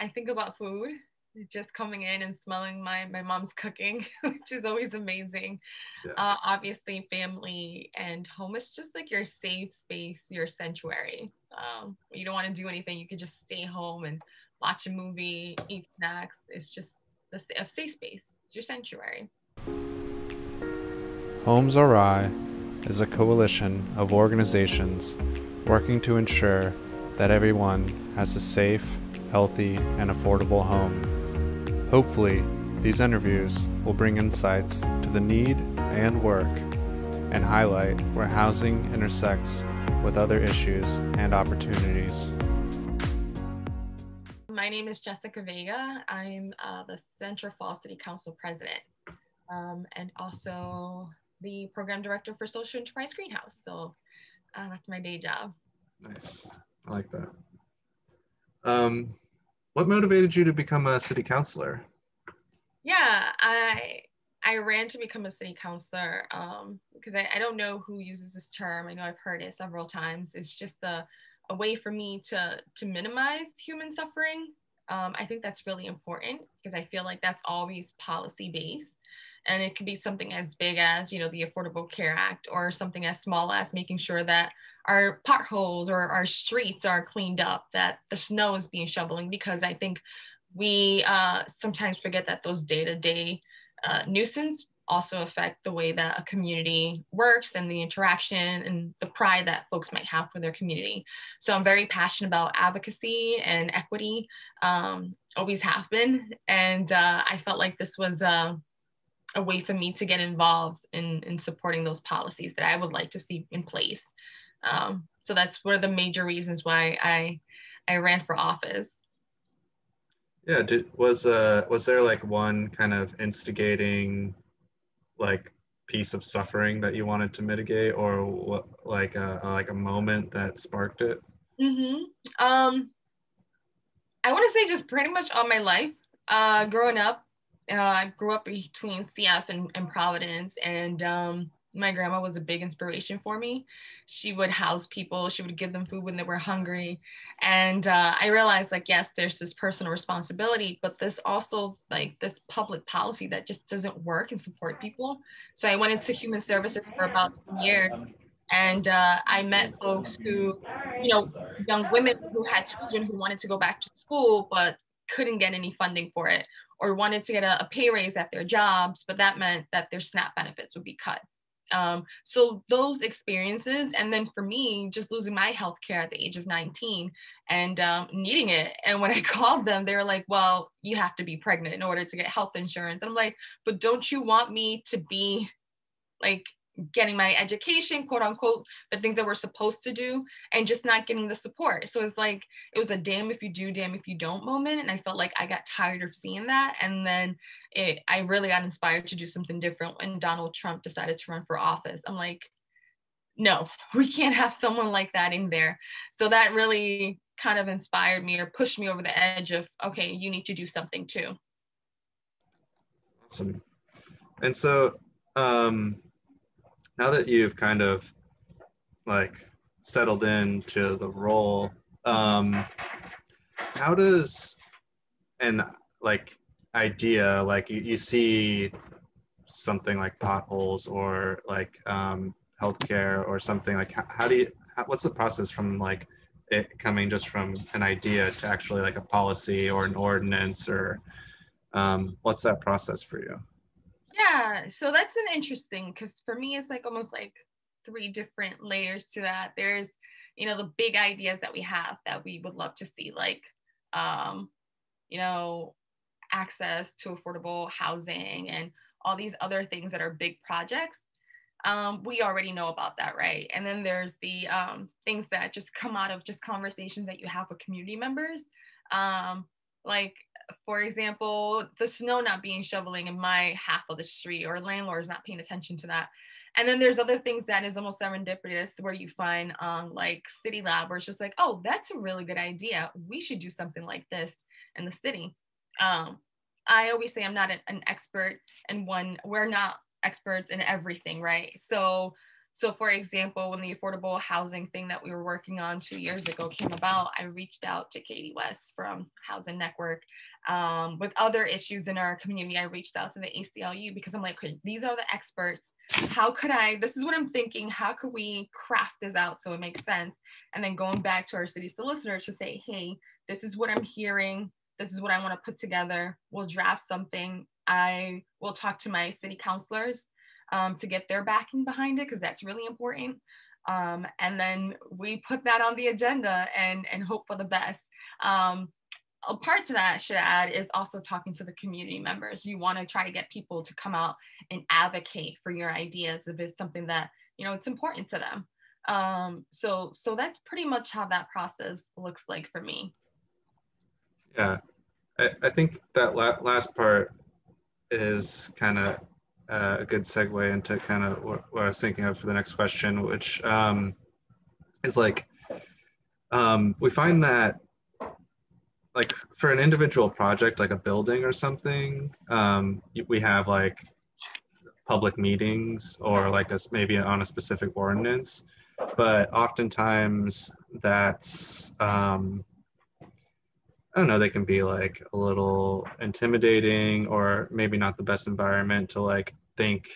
I think about food, just coming in and smelling my mom's cooking, which is always amazing. Yeah. Obviously, family and home is just like your safe space, your sanctuary. You don't want to do anything, you could just stay home and watch a movie, eat snacks. It's just a safe space. It's your sanctuary. Homes RI is a coalition of organizations working to ensure that everyone has a safe, healthy, and affordable home. Hopefully, these interviews will bring insights to the need and work and highlight where housing intersects with other issues and opportunities. My name is Jessica Vega. I'm the Central Falls City Council president, and also the program director for Social Enterprise Greenhouse. So that's my day job. Nice. I like that. What motivated you to become a city councilor? Yeah, I ran to become a city councilor because I don't know who uses this term. I know I've heard it several times. It's just a way for me to minimize human suffering. I think that's really important because I feel like that's always policy based. And it could be something as big as, the Affordable Care Act, or something as small as making sure that our potholes or our streets are cleaned up, that the snow is being shoveling, because I think we sometimes forget that those day-to-day nuisance also affect the way that a community works and the interaction and the pride that folks might have for their community. So I'm very passionate about advocacy and equity, always have been. And I felt like this was a way for me to get involved in supporting those policies that I would like to see in place. So that's one of the major reasons why I ran for office. Yeah, was there like one kind of instigating like piece of suffering that you wanted to mitigate, or what, like a moment that sparked it? Mm-hmm. I want to say just pretty much all my life. Growing up, I grew up between CF and Providence, and my grandma was a big inspiration for me. She would house people, she would give them food when they were hungry. And I realized, like, yes, there's this personal responsibility, but there's also like this public policy that just doesn't work and support people. So I went into human services for about 2 years, and I met folks who, young women who had children who wanted to go back to school but couldn't get any funding for it, or wanted to get a pay raise at their jobs, but that meant that their SNAP benefits would be cut. So those experiences, and then for me, just losing my health care at the age of 19 and needing it. And when I called them, they were like, well, you have to be pregnant in order to get health insurance. And I'm like, but don't you want me to be like getting my education, quote unquote, the things that we're supposed to do, and just not getting the support? So it's like, it was a damn if you do, damn if you don't moment. And I felt like I got tired of seeing that. And then I really got inspired to do something different when Donald Trump decided to run for office. I'm like, no, we can't have someone like that in there. So that really kind of inspired me or pushed me over the edge of, okay, you need to do something too. Awesome. And so now that you've kind of like settled into the role, how does an like idea, like you see something like potholes or like healthcare or something, like what's the process from like it coming just from an idea to actually like a policy or an ordinance, or what's that process for you? Yeah, so that's an interesting, because for me, it's like almost like three different layers to that. There's, the big ideas that we have that we would love to see, like, um, you know, access to affordable housing and all these other things that are big projects. We already know about that, right? And then there's the things that just come out of just conversations that you have with community members. Like, for example, the snow not being shoveling in my half of the street, or landlords not paying attention to that. And then there's other things that is almost serendipitous, where you find like City Lab, where it's just like, oh, that's a really good idea. We should do something like this in the city. Um, I always say I'm not an expert in one. We're not experts in everything, right? So So for example, when the affordable housing thing that we were working on 2 years ago came about, I reached out to Katie West from Housing Network. With other issues in our community, I reached out to the ACLU because I'm like, okay, these are the experts. How could this is what I'm thinking, how could we craft this out so it makes sense? And then going back to our city solicitor to say, hey, this is what I'm hearing. This is what I want to put together. We'll draft something. I will talk to my city councilors to get their backing behind it, because that's really important. And then we put that on the agenda and hope for the best. A part to that, I should add, is also talking to the community members. You want to try to get people to come out and advocate for your ideas if it's something that, you know, it's important to them. So that's pretty much how that process looks like for me. Yeah, I think that last part is kind of a good segue into kind of what I was thinking of for the next question, which is like, we find that like for an individual project, like a building or something, we have like public meetings or like maybe on a specific ordinance, but oftentimes that's, I don't know, they can be like a little intimidating or maybe not the best environment to like think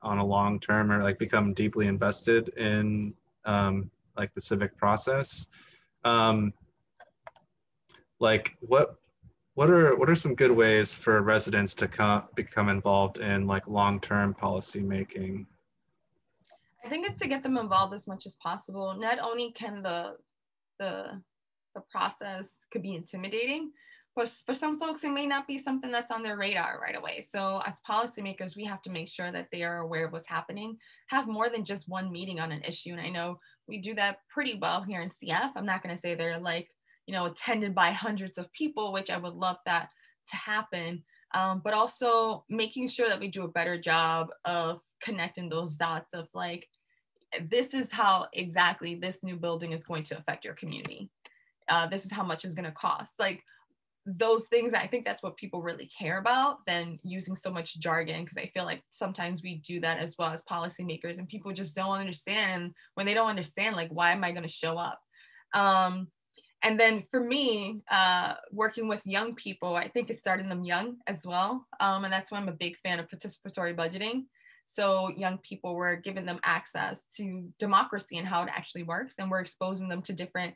on a long term or like become deeply invested in like the civic process. Like what are some good ways for residents to become involved in like long-term policy making? I think it's to get them involved as much as possible. Not only can the process could be intimidating, but for some folks, it may not be something that's on their radar right away. So as policymakers, we have to make sure that they are aware of what's happening, have more than just one meeting on an issue. And I know we do that pretty well here in CF. I'm not going to say they're like, you know, attended by hundreds of people, which I would love that to happen. But also making sure that we do a better job of connecting those dots of like, this is how exactly this new building is going to affect your community. This is how much it's going to cost. Like those things, I think that's what people really care about than using so much jargon, because I feel like sometimes we do that as well as policymakers and people just don't understand. When they don't understand, like, why am I going to show up? And then for me, working with young people, I think it's starting them young as well. And that's why I'm a big fan of participatory budgeting. So young people, we're giving them access to democracy and how it actually works. And we're exposing them to different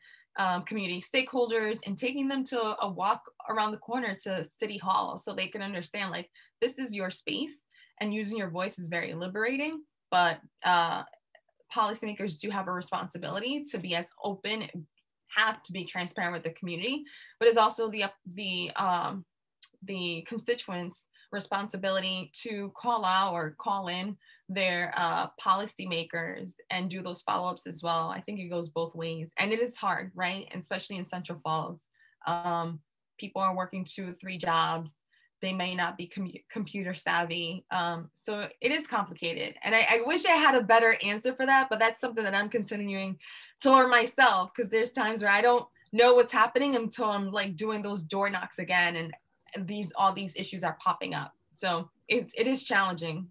community stakeholders and taking them to a walk around the corner to City Hall so they can understand, like, this is your space and using your voice is very liberating. But policymakers do have a responsibility to be as open, have to be transparent with the community, but it's also the constituents' responsibility to call out or call in their policymakers and do those follow-ups as well. I think it goes both ways, and it is hard, right? And especially in Central Falls, people are working 2 or 3 jobs. They may not be computer savvy, so it is complicated. And I wish I had a better answer for that, but that's something that I'm continuing to learn myself, because there's times where I don't know what's happening until I'm like doing those door knocks again, and all these issues are popping up. So it is challenging.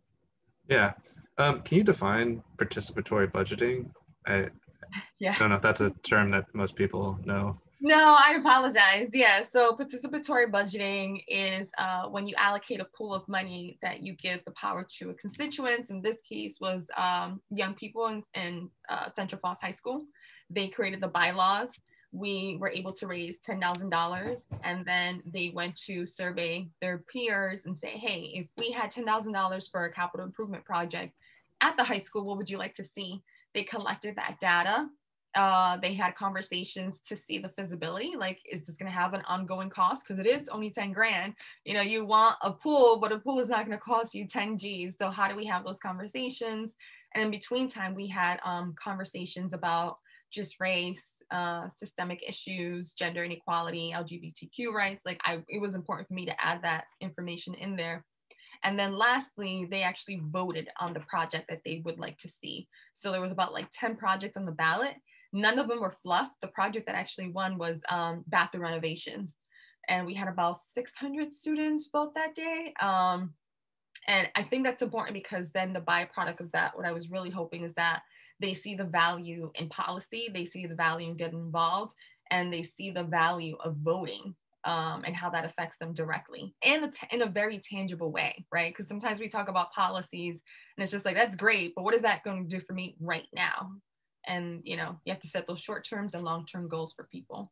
Yeah. Can you define participatory budgeting? I don't know if that's a term that most people know. No, I apologize. Yeah, so participatory budgeting is when you allocate a pool of money that you give the power to a constituents. In this case was young people in Central Falls High School. They created the bylaws. We were able to raise $10,000, and then they went to survey their peers and say, hey, if we had $10,000 for a capital improvement project at the high school, what would you like to see? They collected that data. They had conversations to see the feasibility, like, is this going to have an ongoing cost? Because it is only 10 grand. You know, you want a pool, but a pool is not going to cost you 10 G's. So how do we have those conversations? And in between time, we had conversations about just race, systemic issues, gender inequality, LGBTQ rights. Like, it was important for me to add that information in there. And then lastly, they actually voted on the project that they would like to see. So there was about like 10 projects on the ballot. None of them were fluff. The project that actually won was bathroom renovations. And we had about 600 students vote that day. And I think that's important because then the byproduct of that, what I was really hoping is that they see the value in policy, they see the value in getting involved, and they see the value of voting, and how that affects them directly and in a very tangible way, right? Because sometimes we talk about policies and it's just like, that's great, but what is that going to do for me right now? And you have to set those short terms and long term goals for people.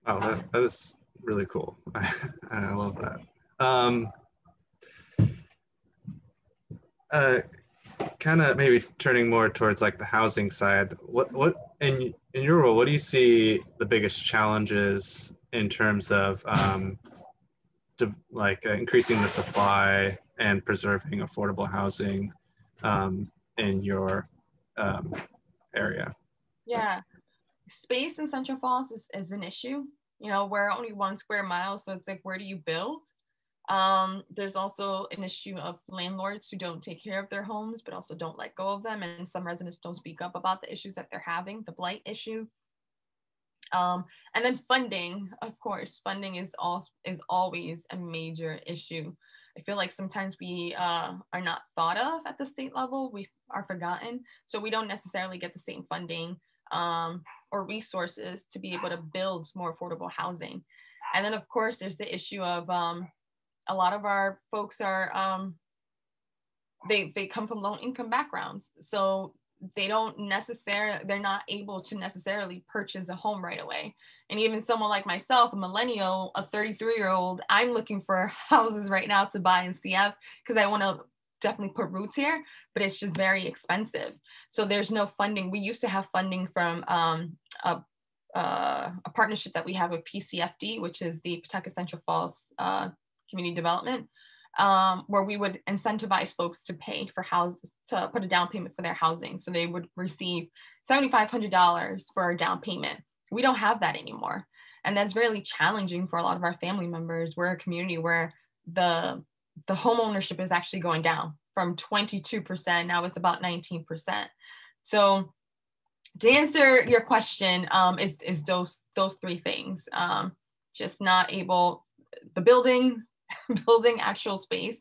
Oh, that is really cool. I love that. Kind of maybe turning more towards like the housing side. What in your role, what do you see the biggest challenges in terms of increasing the supply and preserving affordable housing in your area? Yeah, space in Central Falls is an issue. We're only 1 square mile, so it's like, where do you build? There's also an issue of landlords who don't take care of their homes, but also don't let go of them. And some residents don't speak up about the issues that they're having, the blight issue. And then funding, of course, funding is always a major issue. I feel like sometimes we are not thought of at the state level. We are forgotten. So we don't necessarily get the same funding or resources to be able to build more affordable housing. And then, of course, there's the issue of a lot of our folks are, they come from low income backgrounds. So they're not able to necessarily purchase a home right away. And even someone like myself, a millennial, a 33-year-old, I'm looking for houses right now to buy in CF because I want to definitely put roots here, but it's just very expensive. So there's no funding. We used to have funding from a partnership that we have with PCFD, which is the Pawtucket Central Falls Community Development, where we would incentivize folks to pay for to put a down payment for their housing. So they would receive $7,500 for a down payment. We don't have that anymore. And that's really challenging for a lot of our family members. We're a community where the home ownership is actually going down from 22%. Now it's about 19%. So to answer your question, is those three things. Just not able, the building actual space,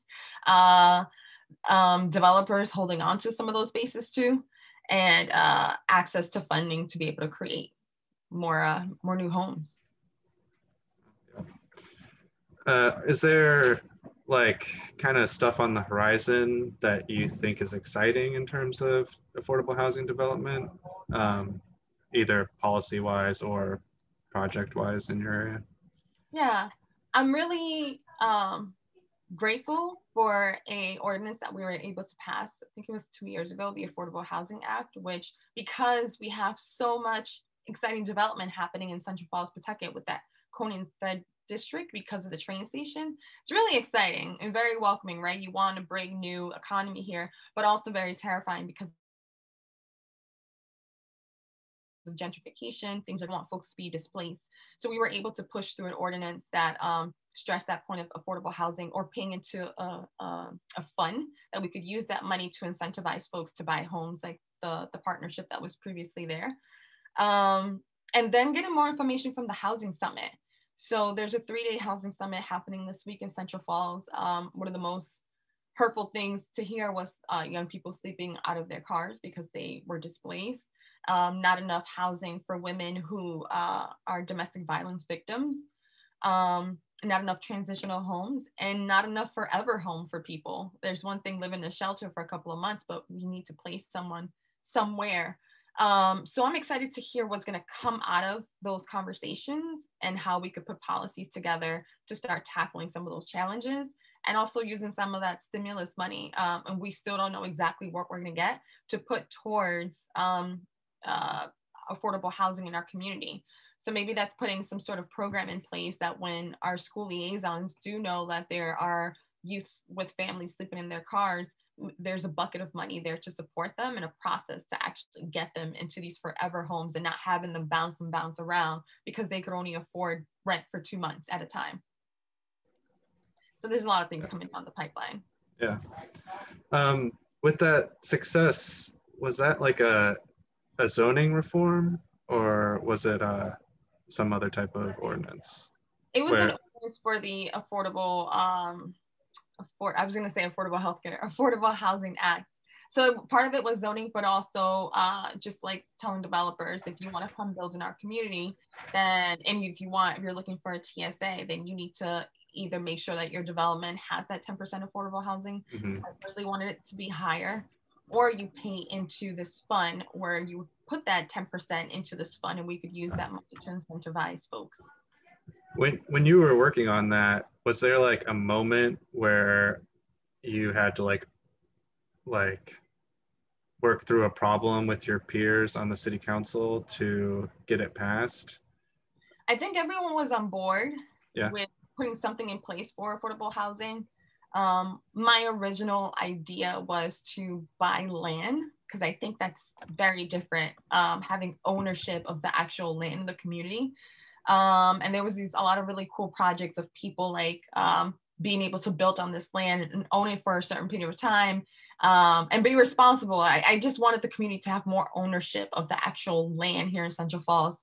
developers holding on to some of those spaces too, and access to funding to be able to create more new homes. Is there like kind of stuff on the horizon that you think is exciting in terms of affordable housing development, either policy wise or project wise in your area? Yeah, I'm really grateful for a ordinance that we were able to pass. I think it was 2 years ago, the Affordable Housing Act, which, because we have so much exciting development happening in Central Falls, Pawtucket with that Conan Thread district because of the train station, it's really exciting and very welcoming, right? You want to bring new economy here, but also very terrifying because of gentrification, things that want folks to be displaced. So we were able to push through an ordinance that stressed that point of affordable housing, or paying into a fund that we could use that money to incentivize folks to buy homes, like the partnership that was previously there. And then getting more information from the Housing Summit. So there's a 3-day housing summit happening this week in Central Falls. One of the most hurtful things to hear was young people sleeping out of their cars because they were displaced. Not enough housing for women who are domestic violence victims. Not enough transitional homes, and not enough forever home for people. There's one thing living in a shelter for a couple of months, but we need to place someone somewhere. So I'm excited to hear what's going to come out of those conversations and how we could put policies together to start tackling some of those challenges, and also using some of that stimulus money. And we still don't know exactly what we're going to get to put towards affordable housing in our community. So maybe that's putting some sort of program in place that when our school liaisons do know that there are youths with families sleeping in their cars, there's a bucket of money there to support them in a process to actually get them into these forever homes and not having them bounce around because they could only afford rent for 2 months at a time. So there's a lot of things coming down the pipeline. Yeah. With that success, was that like a zoning reform, or was it some other type of ordinance? It was an ordinance for the affordable, I was going to say Affordable Healthcare, Affordable Housing Act. So part of it was zoning, but also just like telling developers, if you want to come build in our community, then, and if you're looking for a TSA, then you need to either make sure that your development has that 10% affordable housing. Mm-hmm. I personally wanted it to be higher, or you pay into this fund where you put that 10% into this fund, and we could use that money to incentivize folks. When you were working on that, was there like a moment where you had to like work through a problem with your peers on the city council to get it passed? I think everyone was on board Yeah. with putting something in place for affordable housing. My original idea was to buy land, because I think that's very different, having ownership of the actual land in the community. And there was a lot of really cool projects of people like being able to build on this land and own it for a certain period of time, and be responsible. I just wanted the community to have more ownership of the actual land here in Central Falls.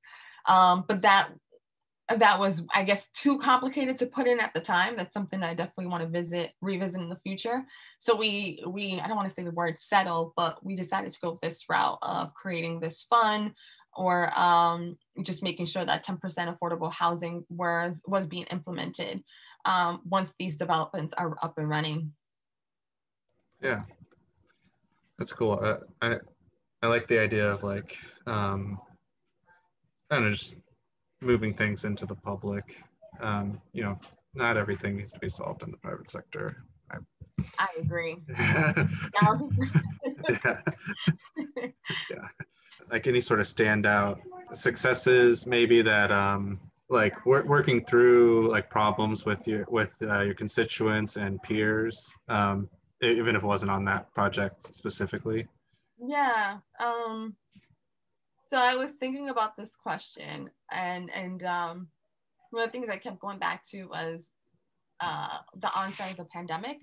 But that was, I guess, too complicated to put in at the time. That's something that I definitely want to revisit in the future. So we I don't want to say the word settle, but we decided to go this route of creating this fund, or just making sure that 10% affordable housing was being implemented once these developments are up and running. Yeah, that's cool. I like the idea of like kind of just moving things into the public. You know, not everything needs to be solved in the private sector. I agree. Yeah. 1000%. Yeah. Like any sort of standout successes, maybe that like working through like problems with your constituents and peers, even if it wasn't on that project specifically. Yeah. So I was thinking about this question, and one of the things I kept going back to was the onset of the pandemic.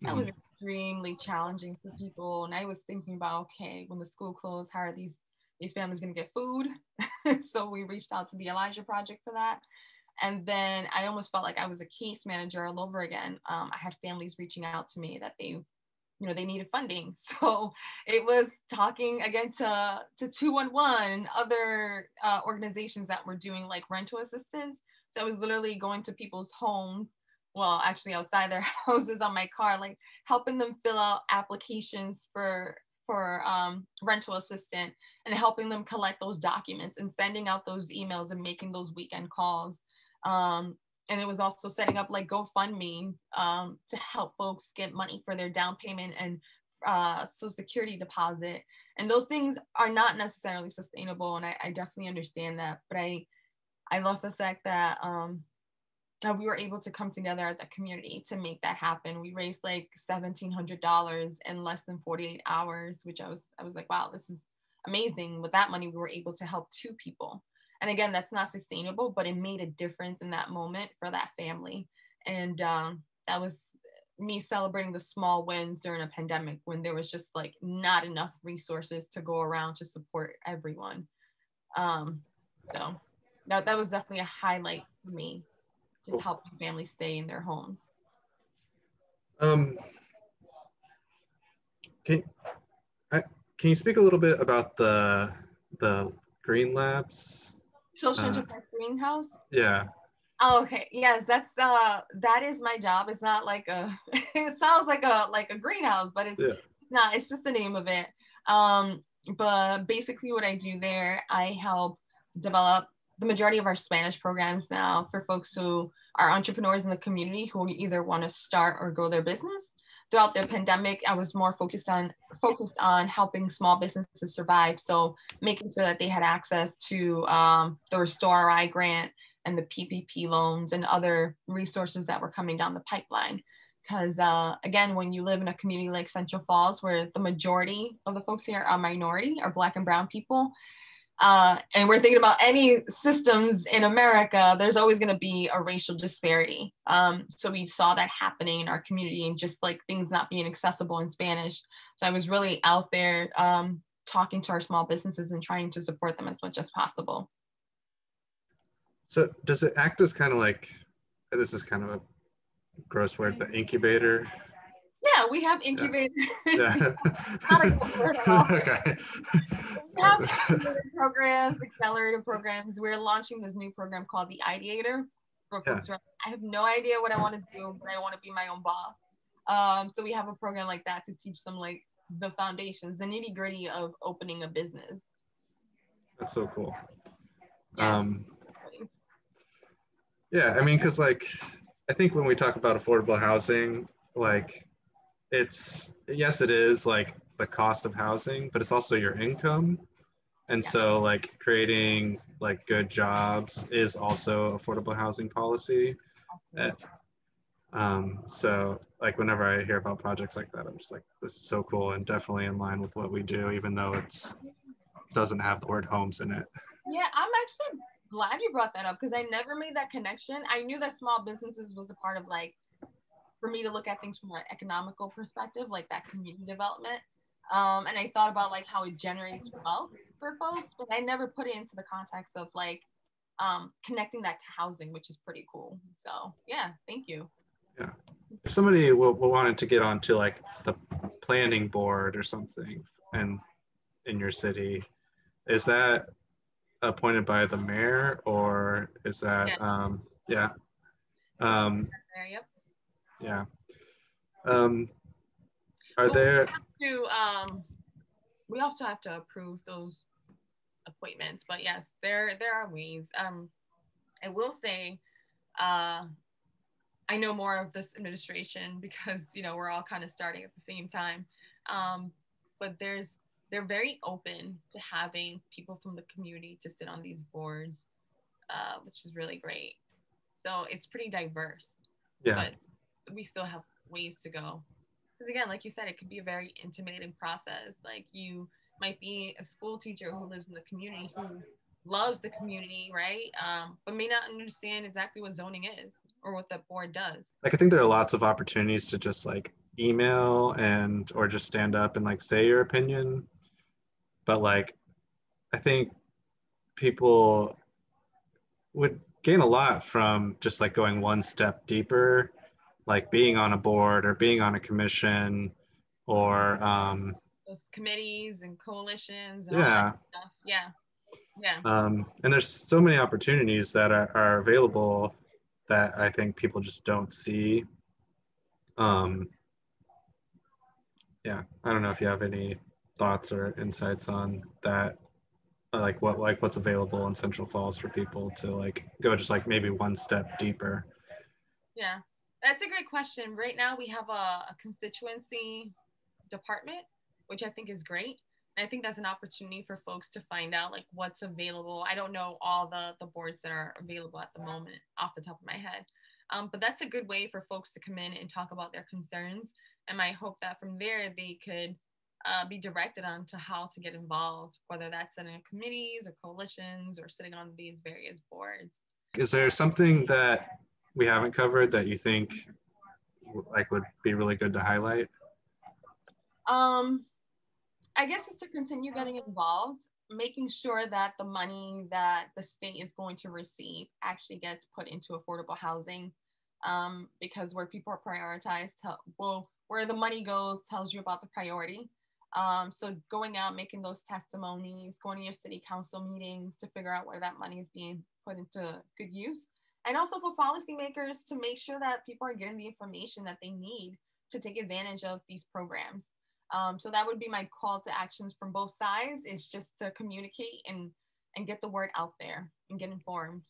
That was extremely challenging for people, and I was thinking about, okay, when the school closed, how are these families going to get food? So we reached out to the Elijah Project for that. And then I almost felt like I was a case manager all over again. I had families reaching out to me that they needed funding. So it was talking again to 211 and other organizations that were doing like rental assistance. So I was literally going to people's homes, well, actually outside their houses on my car, like helping them fill out applications for rental assistant, and helping them collect those documents and sending out those emails and making those weekend calls. And it was also setting up like GoFundMe to help folks get money for their down payment and Social Security deposit. And those things are not necessarily sustainable, and I definitely understand that. But I love the fact that we were able to come together as a community to make that happen. We raised like $1,700 in less than 48 hours, which I was like, wow, this is amazing. With that money, we were able to help 2 people. And again, that's not sustainable, but it made a difference in that moment for that family. And that was me celebrating the small wins during a pandemic when there was just like not enough resources to go around to support everyone. So that was definitely a highlight for me, just helping families stay in their homes. Can you speak a little bit about the Green Labs? Social enterprise greenhouse? Yeah. Oh, okay. Yes, that is my job. It's not like it sounds like a greenhouse, but it's not. It's just the name of it. But basically what I do there, I help develop the majority of our Spanish programs now for folks who are entrepreneurs in the community who either want to start or grow their business. Throughout the pandemic, I was more focused on helping small businesses survive. So making sure that they had access to the Restore RI grant and the PPP loans and other resources that were coming down the pipeline. Because again, when you live in a community like Central Falls, where the majority of the folks here are minority, are Black and Brown people, and we're thinking about any systems in America, there's always going to be a racial disparity. So we saw that happening in our community, and just like things not being accessible in Spanish. So I was really out there talking to our small businesses and trying to support them as much as possible. So does it act as kind of like, this is kind of a gross word, the incubator? Yeah, we have incubators. Yeah. Not a good word at all. Okay. We have incubator programs, accelerator programs. We're launching this new program called the Ideator for folks who I have no idea what I want to do, but I want to be my own boss. So we have a program like that to teach them like the foundations, the nitty gritty of opening a business. That's so cool. Yeah. Yeah, I mean, because like, I think when we talk about affordable housing, like, yes, it is like the cost of housing, but it's also your income. And so like creating like good jobs is also affordable housing policy. So like whenever I hear about projects like that, I'm just like, this is so cool and definitely in line with what we do, even though it's doesn't have the word homes in it. Yeah, I'm actually glad you brought that up because I never made that connection. I knew that small businesses was a part of like, for me to look at things from an economical perspective, like that community development. And I thought about like how it generates wealth for folks, but I never put it into the context of like connecting that to housing, which is pretty cool. So yeah, thank you. Yeah. If somebody wanted to get onto like the planning board or something and in your city, is that appointed by the mayor or is that Yep. Are there we also have to approve those appointments, but yes, there are ways. I will say I know more of this administration because we're all kind of starting at the same time, but they're very open to having people from the community to sit on these boards, which is really great. So it's pretty diverse, but we still have ways to go. Because again, like you said, it could be a very intimidating process. Like you might be a school teacher who lives in the community who loves the community, right? But may not understand exactly what zoning is or what the board does. Like I think there are lots of opportunities to just like email or just stand up and like say your opinion. But like I think people would gain a lot from just like going one step deeper, like being on a board or being on a commission or those committees and coalitions and all that stuff. Yeah. And there's so many opportunities that are available that I think people just don't see. I don't know if you have any thoughts or insights on that, like what's available in Central Falls for people to like go just like maybe one step deeper. Yeah, that's a great question. Right now we have a constituency department, which I think is great. And I think that's an opportunity for folks to find out like what's available. I don't know all the boards that are available at the moment off the top of my head. But that's a good way for folks to come in and talk about their concerns. And I hope that from there they could be directed on to how to get involved, whether that's in committees or coalitions or sitting on these various boards. Is there something that we haven't covered that you think like would be really good to highlight? I guess it's to continue getting involved, making sure that the money that the state is going to receive actually gets put into affordable housing, because where people are prioritized, where the money goes tells you about the priority. So going out, making those testimonies, going to your city council meetings to figure out where that money is being put into good use. And also for policymakers to make sure that people are getting the information that they need to take advantage of these programs. So that would be my call to actions from both sides, is just to communicate and get the word out there and get informed.